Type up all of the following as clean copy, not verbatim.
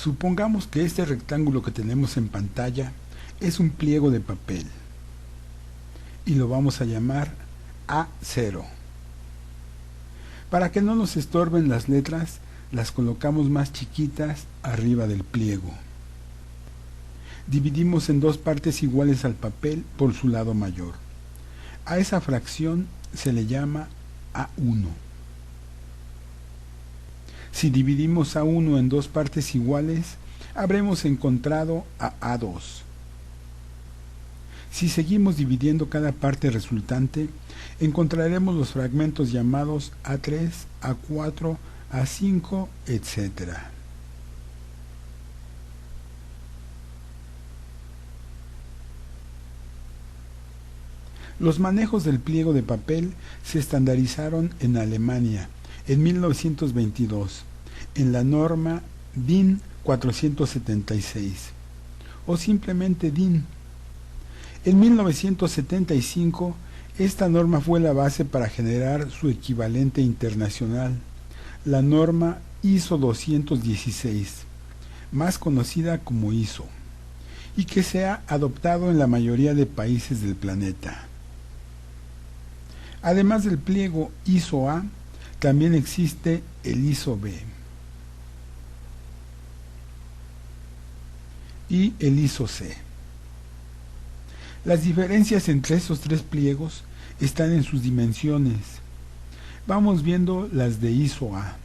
Supongamos que este rectángulo que tenemos en pantalla es un pliego de papel y lo vamos a llamar A0. Para que no nos estorben las letras, las colocamos más chiquitas arriba del pliego. Dividimos en dos partes iguales al papel por su lado mayor. A esa fracción se le llama A1. Si dividimos A1 en dos partes iguales, habremos encontrado a A2. Si seguimos dividiendo cada parte resultante, encontraremos los fragmentos llamados A3, A4, A5, etc. Los manejos del pliego de papel se estandarizaron en Alemania en 1922, en la norma DIN 476, o simplemente DIN. En 1975, esta norma fue la base para generar su equivalente internacional, la norma ISO 216, más conocida como ISO, y que se ha adoptado en la mayoría de países del planeta. Además del pliego ISO A, también existe el ISO B y el ISO C. Las diferencias entre estos tres pliegos están en sus dimensiones. Vamos viendo las de ISO A.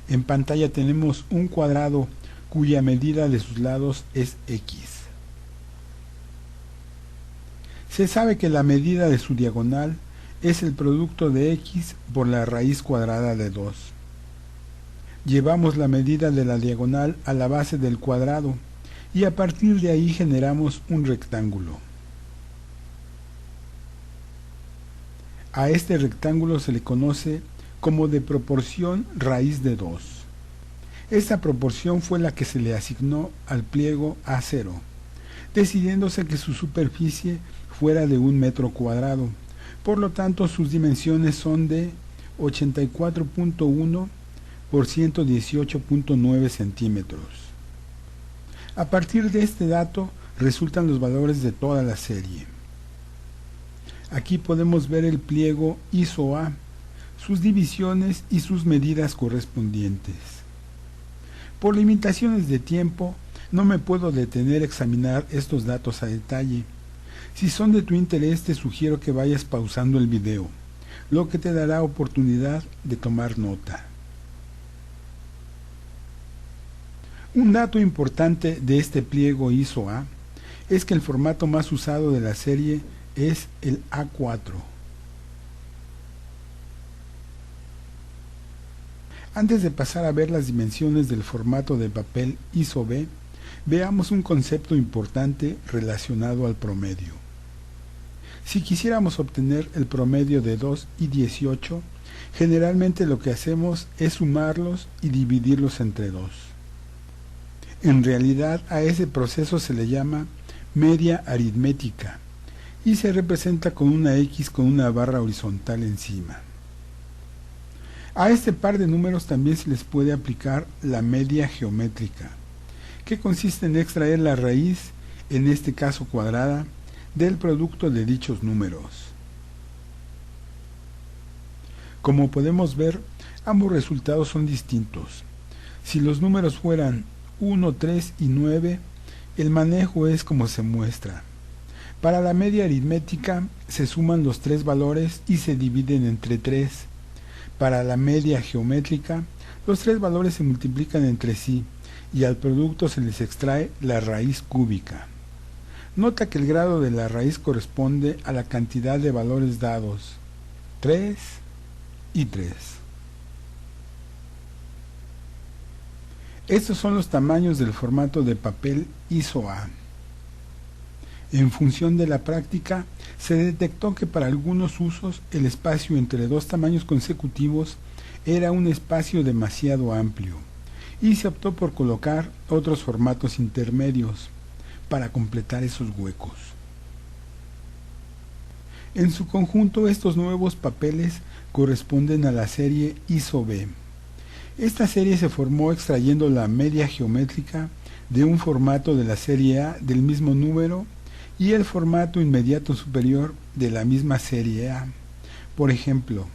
En pantalla tenemos un cuadrado cuya medida de sus lados es X. Se sabe que la medida de su diagonal es el producto de X por la raíz cuadrada de 2. Llevamos la medida de la diagonal a la base del cuadrado y a partir de ahí generamos un rectángulo. A este rectángulo se le conoce como de proporción raíz de 2. Esta proporción fue la que se le asignó al pliego A0, decidiéndose que su superficie fuera de 1 metro cuadrado. Por lo tanto, sus dimensiones son de 84.1 por 118.9 centímetros. A partir de este dato resultan los valores de toda la serie. Aquí podemos ver el pliego ISO A, sus divisiones y sus medidas correspondientes. Por limitaciones de tiempo, no me puedo detener a examinar estos datos a detalle. Si son de tu interés, te sugiero que vayas pausando el video, lo que te dará oportunidad de tomar nota. Un dato importante de este pliego ISO A es que el formato más usado de la serie es el A4. Antes de pasar a ver las dimensiones del formato de papel ISO B, veamos un concepto importante relacionado al promedio. Si quisiéramos obtener el promedio de 2 y 18, generalmente lo que hacemos es sumarlos y dividirlos entre 2. En realidad, a ese proceso se le llama media aritmética y se representa con una X con una barra horizontal encima. A este par de números también se les puede aplicar la media geométrica, que consiste en extraer la raíz, en este caso cuadrada, del producto de dichos números. Como podemos ver, ambos resultados son distintos. Si los números fueran 1, 3 y 9, el manejo es como se muestra. Para la media aritmética se suman los tres valores y se dividen entre 3. Para la media geométrica, los tres valores se multiplican entre sí y al producto se les extrae la raíz cúbica. Nota que el grado de la raíz corresponde a la cantidad de valores dados, 3 y 3. Estos son los tamaños del formato de papel ISO A. En función de la práctica, se detectó que para algunos usos el espacio entre dos tamaños consecutivos era un espacio demasiado amplio y se optó por colocar otros formatos intermedios para completar esos huecos. En su conjunto, estos nuevos papeles corresponden a la serie ISO B. Esta serie se formó extrayendo la media geométrica de un formato de la serie A del mismo número y el formato inmediato superior de la misma serie A. Por ejemplo,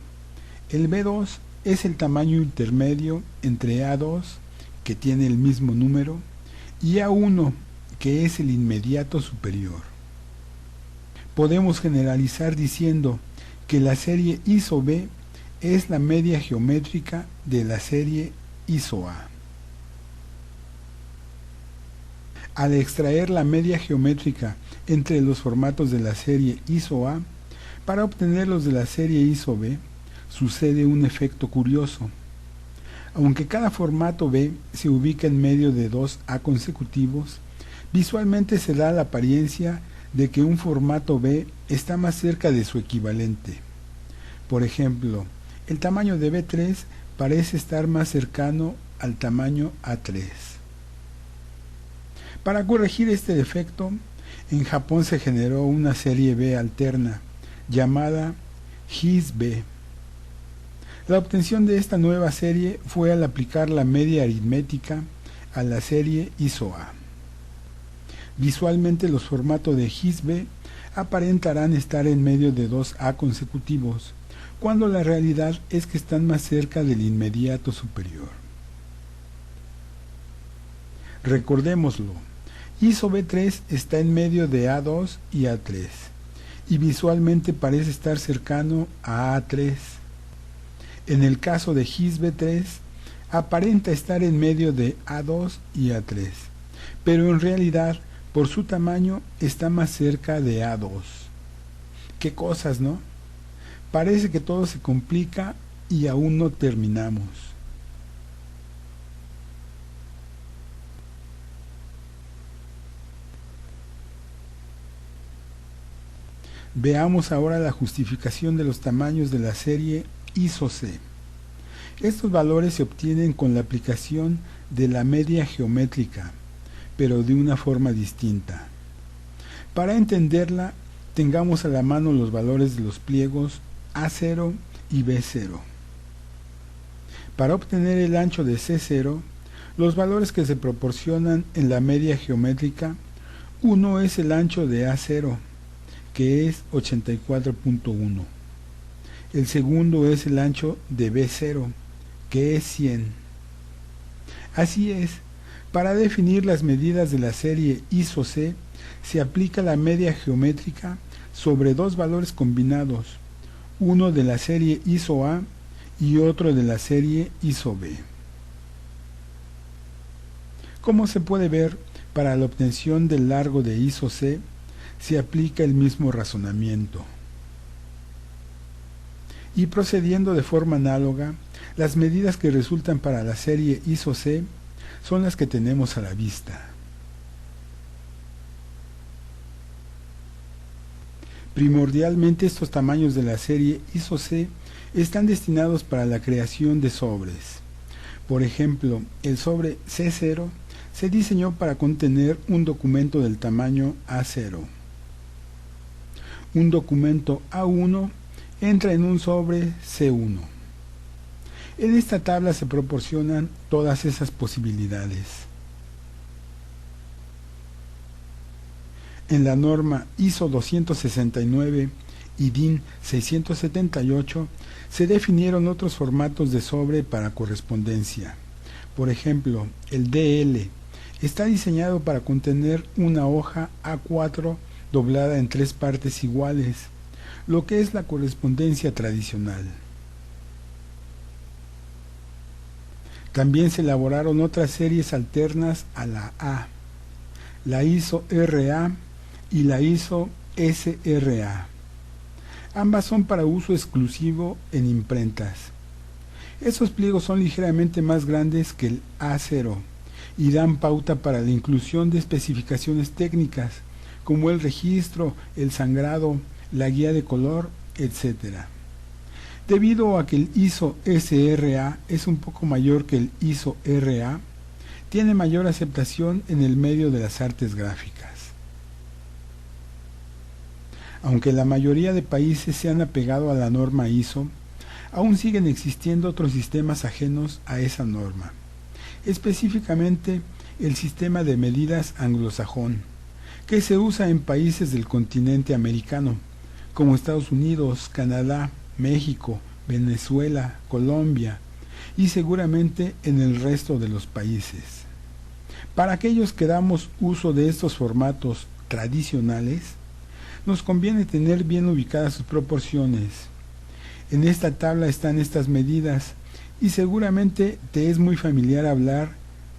el B2 es el tamaño intermedio entre A2, que tiene el mismo número, y A1, que es el inmediato superior. Podemos generalizar diciendo que la serie ISO-B es la media geométrica de la serie ISO-A. Al extraer la media geométrica entre los formatos de la serie ISO-A, para obtener los de la serie ISO-B, sucede un efecto curioso. Aunque cada formato B se ubica en medio de dos A consecutivos, visualmente se da la apariencia de que un formato B está más cerca de su equivalente. Por ejemplo, el tamaño de B3 parece estar más cercano al tamaño A3. Para corregir este defecto, en Japón se generó una serie B alterna, llamada GIS-B. La obtención de esta nueva serie fue al aplicar la media aritmética a la serie ISO-A. Visualmente los formatos de GIS-B aparentarán estar en medio de dos A consecutivos, cuando la realidad es que están más cerca del inmediato superior. Recordémoslo, ISO-B3 está en medio de A2 y A3, y visualmente parece estar cercano a A3. En el caso de GIS-B3, aparenta estar en medio de A2 y A3, pero en realidad, por su tamaño, está más cerca de A2. Qué cosas, ¿no? Parece que todo se complica y aún no terminamos. Veamos ahora la justificación de los tamaños de la serie ISO-C. Estos valores se obtienen con la aplicación de la media geométrica, pero de una forma distinta. Para entenderla, tengamos a la mano los valores de los pliegos A0 y B0. Para obtener el ancho de C0, los valores que se proporcionan en la media geométrica, uno es el ancho de A0, que es 84.1. El segundo es el ancho de B0, que es 100. Así es, para definir las medidas de la serie ISO-C, se aplica la media geométrica sobre dos valores combinados, uno de la serie ISO-A y otro de la serie ISO-B. Como se puede ver, para la obtención del largo de ISO-C, se aplica el mismo razonamiento. Y procediendo de forma análoga, las medidas que resultan para la serie ISO-C son las que tenemos a la vista. Primordialmente estos tamaños de la serie ISO-C están destinados para la creación de sobres. Por ejemplo, el sobre C0 se diseñó para contener un documento del tamaño A0. Un documento A1 entra en un sobre C1. En esta tabla se proporcionan todas esas posibilidades. En la norma ISO 269 y DIN 678 se definieron otros formatos de sobre para correspondencia. Por ejemplo, el DL está diseñado para contener una hoja A4 doblada en tres partes iguales, lo que es la correspondencia tradicional. También se elaboraron otras series alternas a la A, la ISO-RA y la ISO-SRA. Ambas son para uso exclusivo en imprentas. Estos pliegos son ligeramente más grandes que el A0 y dan pauta para la inclusión de especificaciones técnicas, como el registro, el sangrado, la guía de color, etc. Debido a que el ISO-SRA es un poco mayor que el ISO-RA, tiene mayor aceptación en el medio de las artes gráficas. Aunque la mayoría de países se han apegado a la norma ISO, aún siguen existiendo otros sistemas ajenos a esa norma, específicamente el sistema de medidas anglosajón, que se usa en países del continente americano, como Estados Unidos, Canadá, México, Venezuela, Colombia y seguramente en el resto de los países. Para aquellos que damos uso de estos formatos tradicionales, nos conviene tener bien ubicadas sus proporciones. En esta tabla están estas medidas y seguramente te es muy familiar hablar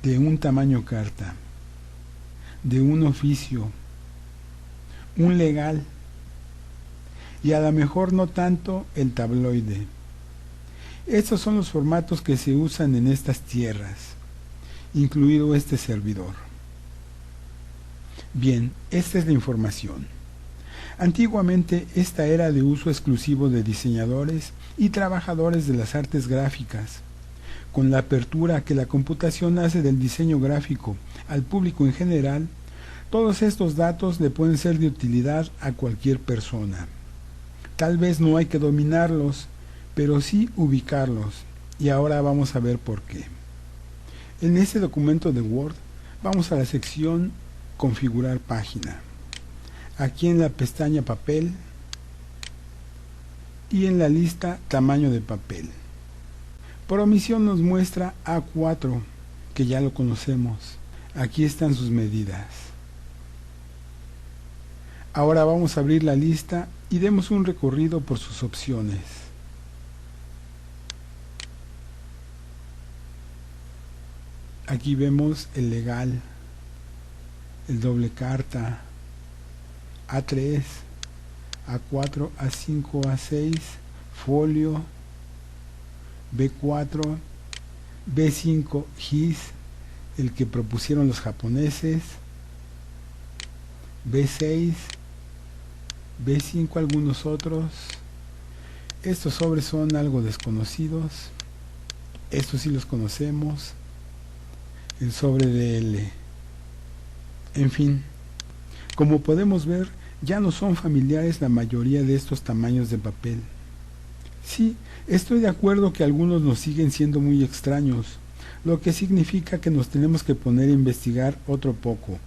de un tamaño carta, de un oficio, un legal y a lo mejor no tanto el tabloide. Estos son los formatos que se usan en estas tierras, incluido este servidor. Bien, esta es la información. Antiguamente esta era de uso exclusivo de diseñadores y trabajadores de las artes gráficas. Con la apertura que la computación hace del diseño gráfico al público en general, todos estos datos le pueden ser de utilidad a cualquier persona. Tal vez no hay que dominarlos, pero sí ubicarlos, y ahora vamos a ver por qué. En este documento de Word vamos a la sección Configurar página. Aquí en la pestaña Papel y en la lista Tamaño de papel. Por omisión nos muestra A4, que ya lo conocemos. Aquí están sus medidas. Ahora vamos a abrir la lista y demos un recorrido por sus opciones. Aquí vemos el legal, el doble carta, A3, A4, A5, A6, folio, B4, B5 GIS, el que propusieron los japoneses, B6, B5 algunos otros. Estos sobres son algo desconocidos, estos sí los conocemos, el sobre DL. En fin, como podemos ver, ya no son familiares la mayoría de estos tamaños de papel. Sí, estoy de acuerdo que algunos nos siguen siendo muy extraños, lo que significa que nos tenemos que poner a investigar otro poco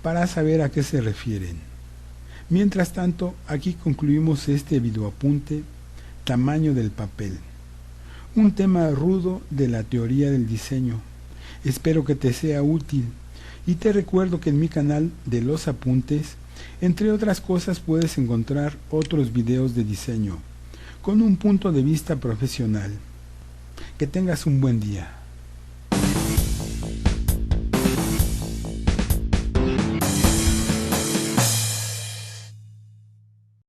para saber a qué se refieren. Mientras tanto, aquí concluimos este videoapunte, Tamaño del papel, un tema rudo de la teoría del diseño. Espero que te sea útil y te recuerdo que en mi canal de los apuntes, entre otras cosas, puedes encontrar otros videos de diseño con un punto de vista profesional. Que tengas un buen día.